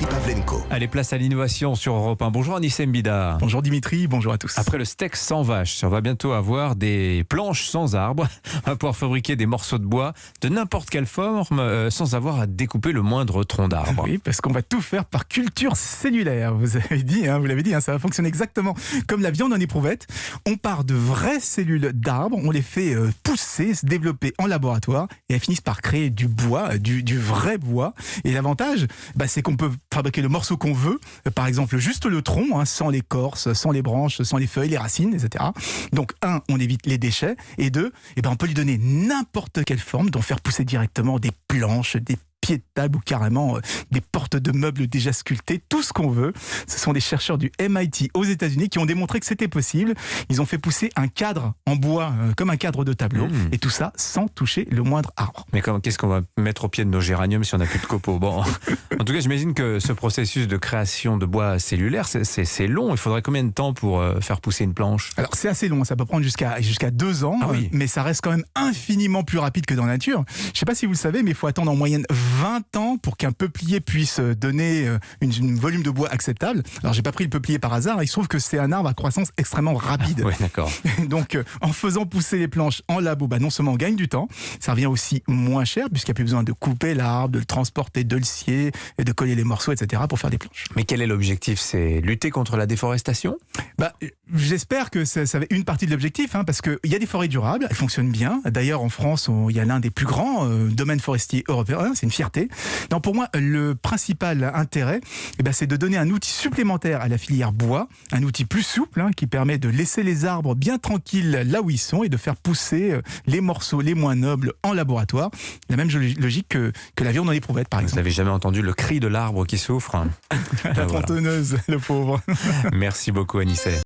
Pavlenko. Allez, place à l'innovation sur Europe 1. Bonjour Anissé Mbida. Bonjour Dimitri, bonjour à tous. Après le steak sans vache, on va bientôt avoir des planches sans arbre. On va pouvoir fabriquer des morceaux de bois de n'importe quelle forme sans avoir à découper le moindre tronc d'arbre. Oui, parce qu'on va tout faire par culture cellulaire. Vous l'avez dit, ça va fonctionner exactement comme la viande en éprouvette. On part de vraies cellules d'arbres, on les fait pousser, se développer en laboratoire et elles finissent par créer du bois, du vrai bois. Et l'avantage, c'est qu'on peut fabriquer le morceau qu'on veut, par exemple juste le tronc, sans l'écorce, sans les branches, sans les feuilles, les racines, etc. Donc on évite les déchets, et deux, on peut lui donner n'importe quelle forme, dont faire pousser directement des planches, des pieds de table ou carrément des portes de meubles déjà sculptées, tout ce qu'on veut. Ce sont des chercheurs du MIT aux États-Unis qui ont démontré que c'était possible. Ils ont fait pousser un cadre en bois, comme un cadre de tableau, et tout ça sans toucher le moindre arbre. Mais qu'est-ce qu'on va mettre au pied de nos géraniums si on n'a plus de copeaux? Bon, en tout cas, j'imagine que ce processus de création de bois cellulaire, c'est long. Il faudrait combien de temps pour faire pousser une planche? Alors c'est assez long, ça peut prendre jusqu'à 2 ans, mais ça reste quand même infiniment plus rapide que dans la nature. Je ne sais pas si vous le savez, mais il faut attendre en moyenne 20 ans pour qu'un peuplier puisse donner un volume de bois acceptable. Alors j'ai pas pris le peuplier par hasard, il se trouve que c'est un arbre à croissance extrêmement rapide. Oui, d'accord. Donc en faisant pousser les planches en labo, non seulement on gagne du temps, ça revient aussi moins cher puisqu'il n'y a plus besoin de couper l'arbre, de le transporter, de le scier, et de coller les morceaux, etc. pour faire des planches. Mais quel est l'objectif? C'est lutter contre la déforestation? J'espère que ça va être une partie de l'objectif, parce qu'il y a des forêts durables, elles fonctionnent bien. D'ailleurs en France, il y a l'un des plus grands domaines forestiers européens, c'est une fierté. Donc pour moi, le principal intérêt, c'est de donner un outil supplémentaire à la filière bois, un outil plus souple qui permet de laisser les arbres bien tranquilles là où ils sont et de faire pousser les morceaux les moins nobles en laboratoire. La même logique que la viande en éprouvette, par exemple. Vous n'avez jamais entendu le cri de l'arbre qui souffre? La tronçonneuse, le pauvre. Merci beaucoup Anissé.